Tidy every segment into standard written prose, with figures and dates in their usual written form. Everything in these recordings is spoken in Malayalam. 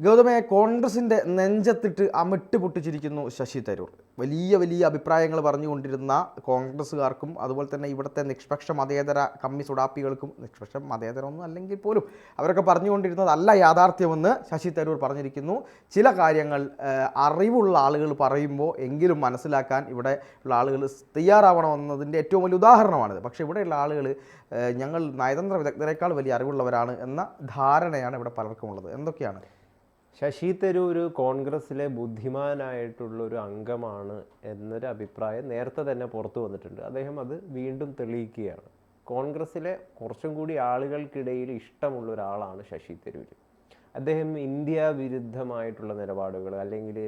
ഗൗതമെ, കോൺഗ്രസിൻ്റെ നെഞ്ചത്തിട്ട് അമിട്ട് പൊട്ടിച്ചിരിക്കുന്നു ശശി തരൂർ. വലിയ വലിയ അഭിപ്രായങ്ങൾ പറഞ്ഞുകൊണ്ടിരുന്ന കോൺഗ്രസ്സുകാർക്കും അതുപോലെ തന്നെ ഇവിടുത്തെ നിഷ്പക്ഷ മതേതര കമ്മി സുഡാപ്പികൾക്കും, നിഷ്പക്ഷ മതേതരമൊന്നും അല്ലെങ്കിൽ പോലും അവരൊക്കെ പറഞ്ഞുകൊണ്ടിരുന്നതല്ല യാഥാർത്ഥ്യമെന്ന് ശശി തരൂർ പറഞ്ഞിരിക്കുന്നു. ചില കാര്യങ്ങൾ അറിവുള്ള ആളുകൾ പറയുമ്പോൾ എങ്കിലും മനസ്സിലാക്കാൻ ഇവിടെ ഉള്ള ആളുകൾ തയ്യാറാവണമെന്നതിൻ്റെ ഏറ്റവും വലിയ ഉദാഹരണമാണിത്. പക്ഷേ ഇവിടെയുള്ള ആളുകൾ ഞങ്ങൾ നയതന്ത്ര വിദഗ്ധരെക്കാൾ വലിയ അറിവുള്ളവരാണ് എന്ന ധാരണയാണ് ഇവിടെ പലർക്കും ഉള്ളത്. എന്തൊക്കെയാണ്? ശശി തരൂർ കോൺഗ്രസ്സിലെ ബുദ്ധിമാനായിട്ടുള്ളൊരു അംഗമാണ് എന്നൊരു അഭിപ്രായം നേരത്തെ തന്നെ പുറത്തു വന്നിട്ടുണ്ട്. അദ്ദേഹം അത് വീണ്ടും തെളിയിക്കുകയാണ്. കോൺഗ്രസ്സിലെ കുറച്ചും കൂടി ആളുകൾക്കിടയിൽ ഇഷ്ടമുള്ള ഒരാളാണ് ശശി തരൂർ. അദ്ദേഹം ഇന്ത്യ വിരുദ്ധമായിട്ടുള്ള നിലപാടുകൾ അല്ലെങ്കിൽ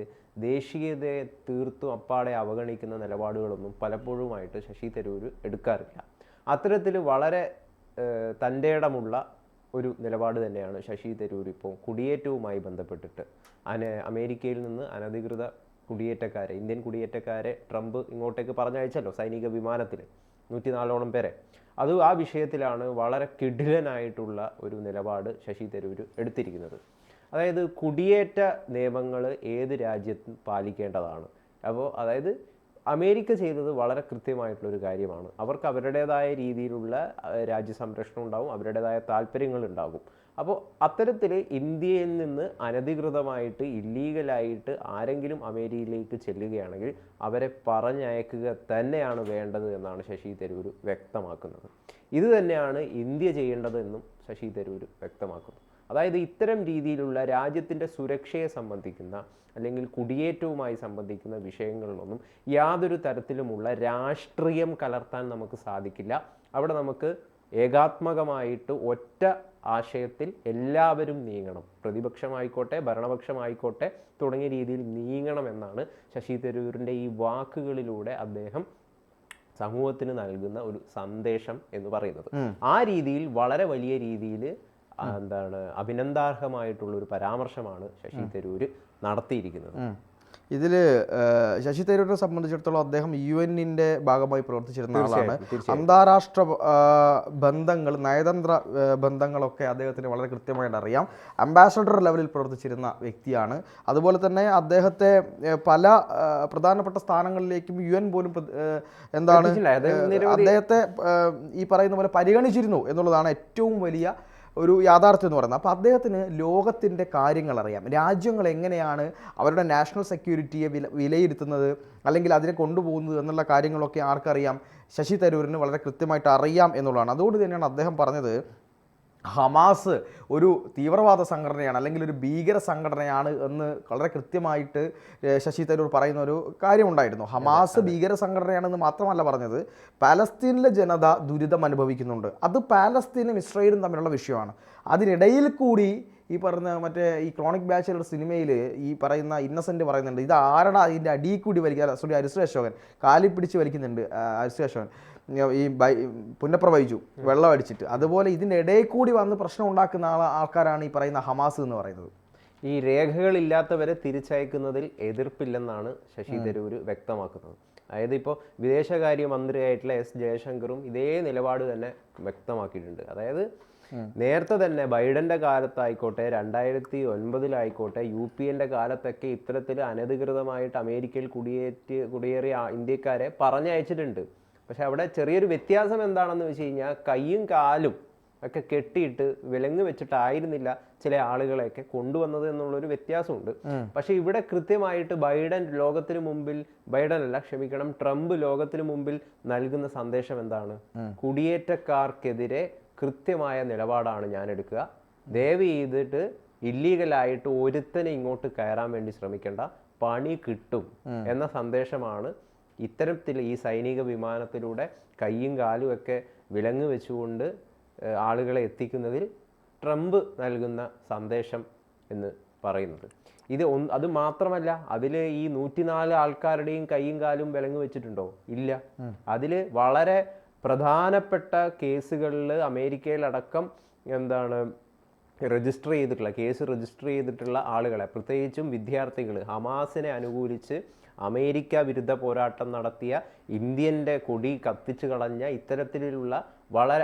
ദേശീയതയെ തീർത്തും അപ്പാടെ അവഗണിക്കുന്ന നിലപാടുകളൊന്നും പലപ്പോഴുമായിട്ട് ശശി തരൂർ എടുക്കാറില്ല. അത്തരത്തിൽ വളരെ തൻ്റെ ഇടമുള്ള ഒരു നിലപാട് തന്നെയാണ് ശശി തരൂർ ഇപ്പോൾ കുടിയേറ്റവുമായി ബന്ധപ്പെട്ടിട്ട് അമേരിക്കയിൽ നിന്ന് അനധികൃത കുടിയേറ്റക്കാരെ, ഇന്ത്യൻ കുടിയേറ്റക്കാരെ ട്രംപ് ഇങ്ങോട്ടേക്ക് പറഞ്ഞയച്ചല്ലോ സൈനിക വിമാനത്തിൽ 104ഓളം പേരെ. ആ വിഷയത്തിലാണ് വളരെ കിടിലനായിട്ടുള്ള ഒരു നിലപാട് ശശി തരൂർ എടുത്തിരിക്കുന്നത്. അതായത് കുടിയേറ്റ നിയമങ്ങൾ ഏത് രാജ്യത്തും പാലിക്കേണ്ടതാണ്. അതായത് അമേരിക്ക ചെയ്തത് വളരെ കൃത്യമായിട്ടുള്ളൊരു കാര്യമാണ്. അവർക്ക് അവരുടേതായ രീതിയിലുള്ള രാജ്യസംരക്ഷണം ഉണ്ടാകും, അവരുടേതായ താല്പര്യങ്ങളുണ്ടാകും. അപ്പോൾ അത്തരത്തിൽ ഇന്ത്യയിൽ നിന്ന് അനധികൃതമായിട്ട് ഇല്ലീഗലായിട്ട് ആരെങ്കിലും അമേരിക്കയിലേക്ക് ചെല്ലുകയാണെങ്കിൽ അവരെ പറഞ്ഞയക്കുക തന്നെയാണ് വേണ്ടത് എന്നാണ് ശശി തരൂർ വ്യക്തമാക്കുന്നത്. ഇത് തന്നെയാണ് ഇന്ത്യ ചെയ്യേണ്ടതെന്നും ശശി തരൂർ വ്യക്തമാക്കുന്നു. അതായത് ഇത്തരം രീതിയിലുള്ള രാജ്യത്തിൻ്റെ സുരക്ഷയെ സംബന്ധിക്കുന്ന അല്ലെങ്കിൽ കുടിയേറ്റവുമായി സംബന്ധിക്കുന്ന വിഷയങ്ങളിലൊന്നും യാതൊരു തരത്തിലുമുള്ള രാഷ്ട്രീയം കലർത്താൻ നമുക്ക് സാധിക്കില്ല. അവിടെ നമുക്ക് ഏകാത്മകമായിട്ട് ഒറ്റ ആശയത്തിൽ എല്ലാവരും നീങ്ങണം. പ്രതിപക്ഷമായിക്കോട്ടെ ഭരണപക്ഷമായിക്കോട്ടെ തുടങ്ങിയ രീതിയിൽ നീങ്ങണമെന്നാണ് ശശി തരൂരിൻ്റെ ഈ വാക്കുകളിലൂടെ അദ്ദേഹം സമൂഹത്തിന് നൽകുന്ന ഒരു സന്ദേശം എന്ന് പറയുന്നത്. ആ രീതിയിൽ വളരെ വലിയ രീതിയിൽ അഭിനന്ദാർഹമായിട്ടുള്ളൊരു പരാമർശമാണ് ശശി തരൂർ നടത്തിയിരിക്കുന്നത്. ഇതിൽ ശശി തരൂരിനെ സംബന്ധിച്ചിടത്തോളം അദ്ദേഹം UN-ന്റെ ഭാഗമായി പ്രവർത്തിച്ചിരുന്ന ആളാണ്. അന്താരാഷ്ട്ര ബന്ധങ്ങൾ, നയതന്ത്ര ബന്ധങ്ങളൊക്കെ അദ്ദേഹത്തിന് വളരെ കൃത്യമായിട്ട് അറിയാം. അംബാസഡർ ലെവലിൽ പ്രവർത്തിച്ചിരുന്ന വ്യക്തിയാണ്. അതുപോലെ തന്നെ അദ്ദേഹത്തെ പല പ്രധാനപ്പെട്ട സ്ഥാനങ്ങളിലേക്കും UN പോലും അദ്ദേഹത്തെ ഈ പറയുന്ന പോലെ പരിഗണിച്ചിരുന്നു എന്നുള്ളതാണ് ഏറ്റവും വലിയ ഒരു യാഥാർത്ഥ്യം എന്ന് പറയുന്നത്. അപ്പോൾ അദ്ദേഹത്തിന് ലോകത്തിൻ്റെ കാര്യങ്ങൾ അറിയാം. രാജ്യങ്ങൾ എങ്ങനെയാണ് അവരുടെ നാഷണൽ സെക്യൂരിറ്റിയെ വിലയിരുത്തുന്നത് അല്ലെങ്കിൽ അതിനെ കൊണ്ടുപോകുന്നത് എന്നുള്ള കാര്യങ്ങളൊക്കെ ആർക്കറിയാം? ശശി തരൂരിന് വളരെ കൃത്യമായിട്ട് അറിയാം എന്നുള്ളതാണ്. അതുകൊണ്ട് തന്നെയാണ് അദ്ദേഹം പറഞ്ഞത് ഹമാസ് ഒരു തീവ്രവാദ സംഘടനയാണ് അല്ലെങ്കിൽ ഒരു ഭീകര സംഘടനയാണ് എന്ന് വളരെ കൃത്യമായിട്ട് ശശി തരൂർ പറയുന്ന ഒരു കാര്യമുണ്ടായിരുന്നു. ഹമാസ് ഭീകര സംഘടനയാണെന്ന് മാത്രമല്ല പറഞ്ഞത്, പാലസ്തീനിലെ ജനത ദുരിതം അനുഭവിക്കുന്നുണ്ട്. അത് പാലസ്തീനും ഇസ്രായേലും തമ്മിലുള്ള വിഷയമാണ്. അതിനിടയിൽ കൂടി ഈ പറഞ്ഞ ഈ ക്രോണിക് ബാച്ചിലർ സിനിമയിൽ ഈ പറയുന്ന ഇന്നസെൻ്റ് പറയുന്നുണ്ട്, ഇത് ആരടാ അതിൻ്റെ അടിയിൽ കൂടി വലിക്കുക, അരിശ്രീ അശോകൻ കാലിൽ പിടിച്ച് വലിക്കുന്നുണ്ട്. അരിശ്രീ അശോകൻ ഈ പുന്നപ്ര വഹിച്ചു വെള്ളം അടിച്ചിട്ട്. അതുപോലെ ഇതിൻ്റെ ഇടയിൽ കൂടി വന്ന് പ്രശ്നം ഉണ്ടാക്കുന്ന ആൾക്കാരാണ് ഈ പറയുന്ന ഹമാസ് എന്ന് പറയുന്നത്. ഈ രേഖകളില്ലാത്തവരെ തിരിച്ചയക്കുന്നതിൽ എതിർപ്പില്ലെന്നാണ് ശശി തരൂർ വ്യക്തമാക്കുന്നത്. അതായത് ഇപ്പോൾ വിദേശകാര്യ മന്ത്രിയായിട്ടുള്ള S ജയശങ്കറും ഇതേ നിലപാട് തന്നെ വ്യക്തമാക്കിയിട്ടുണ്ട്. അതായത് നേരത്തെ തന്നെ ബൈഡന്റെ കാലത്തായിക്കോട്ടെ 2009 UPA കാലത്തൊക്കെ ഇത്തരത്തിൽ അനധികൃതമായിട്ട് അമേരിക്കയിൽ കുടിയേറിയ ഇന്ത്യക്കാരെ പറഞ്ഞയച്ചിട്ടുണ്ട്. പക്ഷെ അവിടെ ചെറിയൊരു വ്യത്യാസം എന്താണെന്ന് വെച്ച് കഴിഞ്ഞാൽ കൈയും കാലും ഒക്കെ കെട്ടിയിട്ട് വിലങ്ങ് വെച്ചിട്ടായിരുന്നില്ല ചില ആളുകളെയൊക്കെ കൊണ്ടുവന്നത് എന്നുള്ളൊരു വ്യത്യാസമുണ്ട്. പക്ഷെ ഇവിടെ കൃത്യമായിട്ട് ട്രംപ് ലോകത്തിന് മുമ്പിൽ നൽകുന്ന സന്ദേശം എന്താണ്? കുടിയേറ്റക്കാർക്കെതിരെ കൃത്യമായ നിലപാടാണ് ഞാൻ എടുക്കുക. ദയവ് ചെയ്തിട്ട് ഇല്ലീഗലായിട്ട് ഒരുത്തനെ ഇങ്ങോട്ട് കയറാൻ വേണ്ടി ശ്രമിക്കേണ്ട, പണി കിട്ടും എന്ന സന്ദേശമാണ് ഇത്തരത്തിൽ ഈ സൈനിക വിമാനത്തിലൂടെ കൈയും കാലും ഒക്കെ വിലങ്ങ് വെച്ചുകൊണ്ട് ആളുകളെ എത്തിക്കുന്നതിൽ ട്രംപ് നൽകുന്ന സന്ദേശം എന്ന് പറയുന്നത്. അത് മാത്രമല്ല, അതിൽ ഈ 104 ആൾക്കാരുടെയും കൈയും കാലും വിലങ്ങ് വെച്ചിട്ടുണ്ടോ? ഇല്ല. അതിൽ വളരെ പ്രധാനപ്പെട്ട കേസുകളിൽ അമേരിക്കയിലടക്കം കേസ് രജിസ്റ്റർ ചെയ്തിട്ടുള്ള ആളുകളെ, പ്രത്യേകിച്ചും വിദ്യാർത്ഥികൾ, ഹമാസിനെ അനുകൂലിച്ച് അമേരിക്ക വിരുദ്ധ പോരാട്ടം നടത്തിയ, ഇന്ത്യൻ്റെ കൊടി കത്തിച്ചു കളഞ്ഞ ഇത്തരത്തിലുള്ള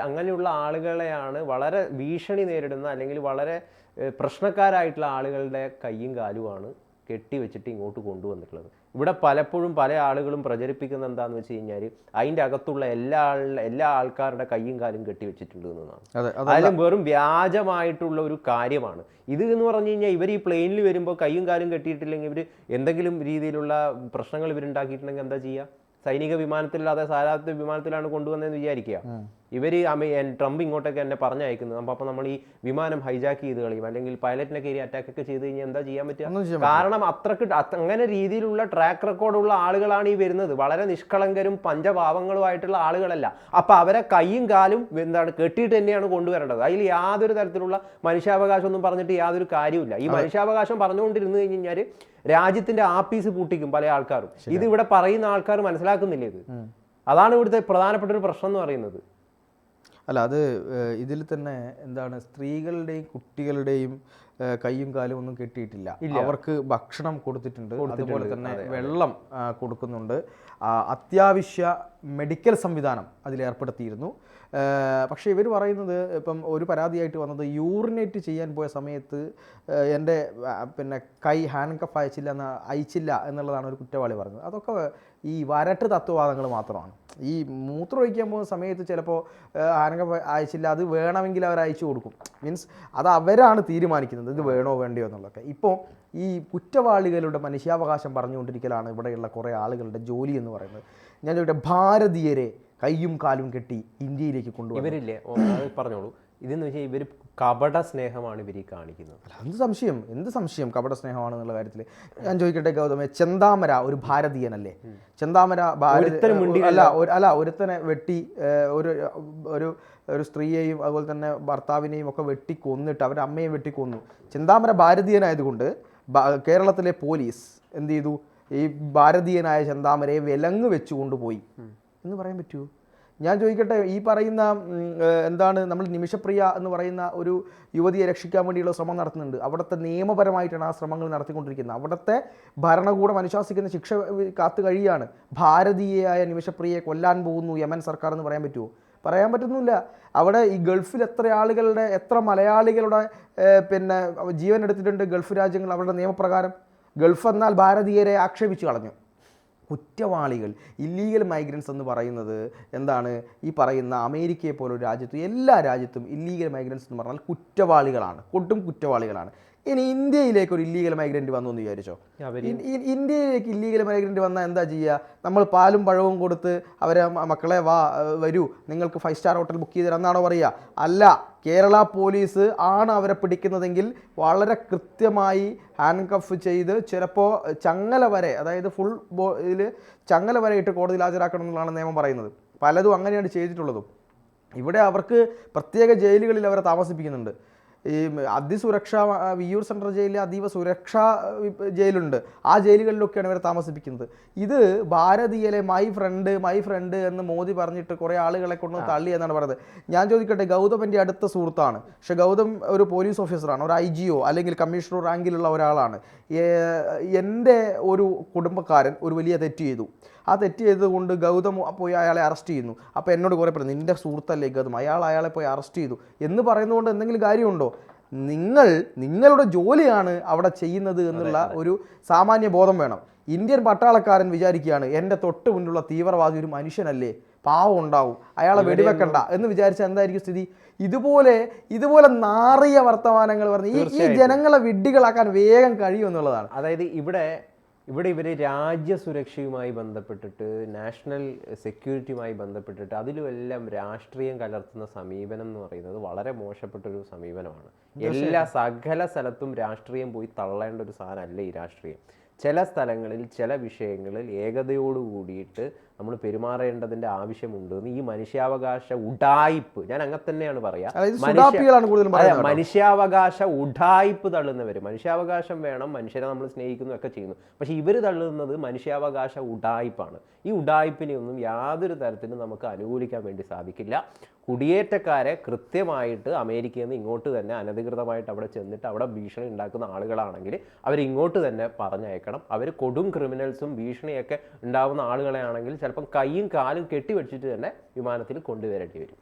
അങ്ങനെയുള്ള ആളുകളെയാണ് വളരെ ഭീഷണി നേരിടുന്ന അല്ലെങ്കിൽ വളരെ പ്രശ്നക്കാരായിട്ടുള്ള ആളുകളുടെ കൈയും കാലുമാണ് കെട്ടിവെച്ചിട്ട് ഇങ്ങോട്ട് കൊണ്ടുവന്നിട്ടുള്ളത്. ഇവിടെ പലപ്പോഴും പല ആളുകളും പ്രചരിപ്പിക്കുന്ന എന്താണെന്ന് വെച്ച് കഴിഞ്ഞാൽ അതിൻ്റെ അകത്തുള്ള എല്ലാ ആൾക്കാരുടെ കൈയും കാലും കെട്ടിവെച്ചിട്ടുണ്ട് എന്നതാണ്. അതിലും വെറും വ്യാജമായിട്ടുള്ള ഒരു കാര്യമാണ് ഇത് എന്ന് പറഞ്ഞു കഴിഞ്ഞാൽ. ഇവർ ഈ പ്ലെയിനിൽ വരുമ്പോൾ കൈയും കാലും കെട്ടിയിട്ടില്ലെങ്കിൽ ഇവർ എന്തെങ്കിലും രീതിയിലുള്ള പ്രശ്നങ്ങൾ ഇവരുണ്ടാക്കിയിട്ടുണ്ടെങ്കിൽ എന്താ ചെയ്യുക? സൈനിക വിമാനത്തിലല്ലാതെ സാധാരണ വിമാനത്തിലാണ് കൊണ്ടുവന്നതെന്ന് വിചാരിക്കുക. ഇവർ ട്രംപ് ഇങ്ങോട്ടൊക്കെ എന്നെ പറഞ്ഞയക്കുന്നത്. അപ്പോൾ നമ്മൾ ഈ വിമാനം ഹൈജാക്ക് ചെയ്ത് കളയും, അല്ലെങ്കിൽ പൈലറ്റിനെ കയറി അറ്റാക്ക് ഒക്കെ ചെയ്ത് കഴിഞ്ഞാൽ എന്താ ചെയ്യാൻ പറ്റുക? കാരണം അങ്ങനെ രീതിയിലുള്ള ട്രാക്ക് റെക്കോർഡുള്ള ആളുകളാണ് ഈ വരുന്നത്. വളരെ നിഷ്കളങ്കരും പഞ്ചപാവങ്ങളുമായിട്ടുള്ള ആളുകളല്ല. അപ്പൊ അവരെ കൈയും കാലും കെട്ടിയിട്ട് തന്നെയാണ് കൊണ്ടുവരേണ്ടത്. അതിൽ യാതൊരു തരത്തിലുള്ള മനുഷ്യാവകാശം ഒന്നും പറഞ്ഞിട്ട് യാതൊരു കാര്യമില്ല. ഈ മനുഷ്യാവകാശം പറഞ്ഞുകൊണ്ടിരുന്നു കഴിഞ്ഞാൽ രാജ്യത്തിന്റെ ആപ്പീസ് പൂട്ടിക്കും പല ആൾക്കാരും. ഇത് ഇവിടെ പറയുന്ന ആൾക്കാർ മനസ്സിലാക്കുന്നില്ല ഇത്. അതാണ് ഇവിടുത്തെ പ്രധാനപ്പെട്ട ഒരു പ്രശ്നം എന്ന് പറയുന്നത്. അല്ല, അത് ഇതിൽ തന്നെ എന്താണ്, സ്ത്രീകളുടെയും കുട്ടികളുടെയും കൈയും കാലും ഒന്നും കെട്ടിയിട്ടില്ല. അവർക്ക് ഭക്ഷണം കൊടുത്തിട്ടുണ്ട്, അതുപോലെ തന്നെ വെള്ളം കൊടുക്കുന്നുണ്ട്, അത്യാവശ്യ മെഡിക്കൽ സംവിധാനം അതിലേർപ്പെടുത്തിയിരുന്നു. പക്ഷേ ഇവർ പറയുന്നത്, ഇപ്പം ഒരു പരാതിയായിട്ട് വന്നത്, യൂറിനേറ്റ് ചെയ്യാൻ പോയ സമയത്ത് എൻ്റെ കൈ ഹാൻഡ് കഫ് അയച്ചില്ല എന്നുള്ളതാണ് ഒരു കുറ്റവാളി പറഞ്ഞത്. അതൊക്കെ ഈ വരട്ട് തത്വവാദങ്ങൾ മാത്രമാണ്. ഈ മൂത്രം ഒഴിക്കാൻ പോകുന്ന സമയത്ത് ചിലപ്പോൾ ഹാൻഡ് കഫ് അയച്ചില്ല, അത് വേണമെങ്കിൽ അവർ അയച്ചു കൊടുക്കും. മീൻസ് അത് അവരാണ് തീരുമാനിക്കുന്നത് ഇത് വേണോ വേണ്ടയോ എന്നുള്ളതൊക്കെ. ഇപ്പോൾ ഈ കുറ്റവാളികളുടെ മനുഷ്യാവകാശം പറഞ്ഞുകൊണ്ടിരിക്കലാണ് ഇവിടെയുള്ള കുറേ ആളുകളുടെ ജോലി എന്ന് പറയുന്നത്. ഞാൻ ചോദിക്കട്ടെ, ഭാരതീയരെ കയ്യും കാലും കെട്ടി ഇന്ത്യയിലേക്ക് കൊണ്ടുപോകും ഇവരില്ലേ? പറഞ്ഞോളൂ. ഇതെന്ന് വെച്ചാൽ ഇവർ കപട സ്നേഹമാണ് ഇവർ കാണിക്കുന്നത്. എന്ത് സംശയം കപട സ്നേഹമാണെന്നുള്ള കാര്യത്തിൽ ഞാൻ ചോദിക്കട്ടെ ഗൗതമേ, ചെന്താമര ഒരു ഭാരതീയനല്ലേ? ചെന്താമര ഒരുത്തനെ വെട്ടി ഒരു സ്ത്രീയെയും അതുപോലെ തന്നെ ഭർത്താവിനെയും ഒക്കെ വെട്ടിക്കൊന്നിട്ട് അവരുടെ അമ്മയെ വെട്ടിക്കൊന്നു. ചെന്താമര ഭാരതീയനായതുകൊണ്ട് കേരളത്തിലെ പോലീസ് എന്ത് ചെയ്തു? ഈ ഭാരതീയനായ ചെന്താമരയെ വിലങ്ങ് വെച്ചു കൊണ്ടുപോയി എന്ന് പറയാൻ പറ്റുമോ? ഞാൻ ചോദിക്കട്ടെ, ഈ പറയുന്ന എന്താണ്, നമ്മൾ നിമിഷപ്രിയ എന്ന് പറയുന്ന ഒരു യുവതിയെ രക്ഷിക്കാൻ വേണ്ടിയുള്ള ശ്രമം നടത്തുന്നുണ്ട്. അവിടുത്തെ നിയമപരമായിട്ടാണ് ആ ശ്രമങ്ങൾ നടത്തിക്കൊണ്ടിരിക്കുന്നത്. അവിടുത്തെ ഭരണകൂടം അനുശാസിക്കുന്ന ശിക്ഷ കാത്തു കഴിയാണ്. ഭാരതീയയായ നിമിഷപ്രിയയെ കൊല്ലാൻ പോകുന്നു യമൻ സർക്കാർ എന്ന് പറയാൻ പറ്റുമോ? പറയാൻ പറ്റുന്നില്ല. അവിടെ ഈ ഗൾഫിൽ എത്ര മലയാളികളുടെ ജീവൻ എടുത്തിട്ടുണ്ട് ഗൾഫ് രാജ്യങ്ങൾ അവരുടെ നിയമപ്രകാരം. ഗൾഫ് എന്നാൽ ഭാരതീയരെ ആക്ഷേപിച്ചു കളഞ്ഞു. കുറ്റവാളികൾ, ഇല്ലീഗൽ മൈഗ്രൻസ് എന്ന് പറയുന്നത് എന്താണ്? ഈ പറയുന്ന അമേരിക്കയെ പോലൊരു രാജ്യത്തും എല്ലാ രാജ്യത്തും ഇല്ലീഗൽ മൈഗ്രൻസ് എന്ന് പറഞ്ഞാൽ കുറ്റവാളികളാണ്, കൊടും കുറ്റവാളികളാണ്. ഇനി ഇന്ത്യയിലേക്ക് ഒരു ഇല്ലീഗൽ മൈഗ്രൻ്റ് വന്നു എന്ന് വിചാരിച്ചോ? ഇന്ത്യയിലേക്ക് ഇല്ലീഗൽ മൈഗ്രൻ്റ് വന്നാൽ എന്താ ചെയ്യുക? നമ്മൾ പാലും പഴവും കൊടുത്ത് അവരെ മക്കളെ വരൂ, നിങ്ങൾക്ക് 5 സ്റ്റാർ ഹോട്ടൽ ബുക്ക് ചെയ്ത് തരാമെന്നാണോ പറയുക? അല്ല. കേരള പോലീസ് ആണ് അവരെ പിടിക്കുന്നതെങ്കിൽ വളരെ കൃത്യമായി ഹാൻഡ് കഫ് ചെയ്ത് ചിലപ്പോൾ ചങ്ങല വരെ, അതായത് ഫുൾ ഇതിൽ ചങ്ങല വരെ ഇട്ട് കോടതിയിൽ ഹാജരാക്കണം എന്നുള്ളതാണ് നിയമം പറയുന്നത്. പലതും അങ്ങനെയാണ് ചെയ്തിട്ടുള്ളതും. ഇവിടെ അവർക്ക് പ്രത്യേക ജയിലുകളിൽ അവരെ താമസിപ്പിക്കുന്നുണ്ട്. ഈ അതിസുരക്ഷ വിയ്യൂർ സെൻട്രൽ ജയിലിൽ അതീവ സുരക്ഷാ ജയിലുണ്ട്. ആ ജയിലുകളിലൊക്കെയാണ് ഇവരെ താമസിപ്പിക്കുന്നത്. ഇത് ഭാരതീയയിലെ മൈ ഫ്രണ്ട് എന്ന് മോദി പറഞ്ഞിട്ട് കുറേ ആളുകളെ കൊണ്ട് തള്ളി എന്നാണ് പറയുന്നത്. ഞാൻ ചോദിക്കട്ടെ, ഗൗതമൻ്റെ അടുത്ത സുഹൃത്താണ്. പക്ഷെ ഗൗതം ഒരു പോലീസ് ഓഫീസറാണ്, ഒരു IGO അല്ലെങ്കിൽ കമ്മീഷണർ റാങ്കിലുള്ള ഒരാളാണ്. എൻ്റെ ഒരു കുടുംബക്കാരൻ ഒരു വലിയ തെറ്റ് ചെയ്തു. ആ തെറ്റ് ചെയ്തുകൊണ്ട് ഗൗതം പോയി അയാളെ അറസ്റ്റ് ചെയ്യുന്നു. അപ്പോൾ എന്നോട് കുറേ പറയുന്നത്, നിൻ്റെ സുഹൃത്തല്ലേ ഗൗതം, അയാളെ പോയി അറസ്റ്റ് ചെയ്തു എന്ന് പറയുന്നതുകൊണ്ട് എന്തെങ്കിലും കാര്യമുണ്ടോ? നിങ്ങളുടെ ജോലിയാണ് അവിടെ ചെയ്യുന്നത് എന്നുള്ള ഒരു സാമാന്യ ബോധം വേണം. ഇന്ത്യൻ പട്ടാളക്കാരൻ വിചാരിക്കുകയാണ് എൻ്റെ തൊട്ട് മുന്നിലുള്ള തീവ്രവാദി ഒരു മനുഷ്യനല്ലേ, പാവം ഉണ്ടാവും, അയാളെ വെടിവെക്കണ്ട എന്ന് വിചാരിച്ചാൽ എന്തായിരിക്കും സ്ഥിതി? ഇതുപോലെ നാറിയ വർത്തമാനങ്ങൾ പറഞ്ഞ് ഈ ജനങ്ങളെ വിഡ്ഢികളാക്കാൻ വേഗം കഴിയുമെന്നുള്ളതാണ്. അതായത് ഇവിടെ ഇവർ രാജ്യസുരക്ഷയുമായി ബന്ധപ്പെട്ടിട്ട്, നാഷണൽ സെക്യൂരിറ്റിയുമായി ബന്ധപ്പെട്ടിട്ട് അതിലുമെല്ലാം രാഷ്ട്രീയം കലർത്തുന്ന സമീപനം എന്ന് പറയുന്നത് വളരെ മോശപ്പെട്ടൊരു സമീപനമാണ്. സകല സ്ഥലത്തും രാഷ്ട്രീയം പോയി തള്ളേണ്ട ഒരു സാധനമല്ല ഈ രാഷ്ട്രീയം. ചില സ്ഥലങ്ങളിൽ ചില വിഷയങ്ങളിൽ ഏകതയോട് കൂടിയിട്ട് നമ്മൾ പെരുമാറേണ്ടതിന്റെ ആവശ്യമുണ്ട്. ഈ മനുഷ്യാവകാശ ഉഡായിപ്പ്, ഞാൻ അങ്ങനെ തന്നെയാണ് പറയാ, മനുഷ്യാവകാശ ഉഡായിപ്പ് തള്ളുന്നവർ. മനുഷ്യാവകാശം വേണം, മനുഷ്യരെ നമ്മൾ സ്നേഹിക്കുന്നു ഒക്കെ ചെയ്യുന്നു, പക്ഷെ ഇവർ തള്ളുന്നത് മനുഷ്യാവകാശ ഉഡായിപ്പാണ്. ഈ ഉഡായിപ്പിനെ ഒന്നും യാതൊരു തരത്തിലും നമുക്ക് അനുകൂലിക്കാൻ വേണ്ടി സാധിക്കില്ല. കുടിയേറ്റക്കാരെ കൃത്യമായിട്ട് അമേരിക്കയിൽ നിന്ന് ഇങ്ങോട്ട് തന്നെ അനധികൃതമായിട്ട് അവിടെ ചെന്നിട്ട് അവിടെ ഭീഷണി ഉണ്ടാക്കുന്ന ആളുകളാണെങ്കിൽ അവരിങ്ങോട്ട് തന്നെ പറഞ്ഞയക്കണം. അവർ കൊടും ക്രിമിനൽസും ഭീഷണിയൊക്കെ ഉണ്ടാവുന്ന ആളുകളെ ആണെങ്കിൽ ചിലപ്പം കൈയും കാലും കെട്ടിവെച്ചിട്ട് തന്നെ വിമാനത്തിൽ കൊണ്ടുവരേണ്ടി വരും.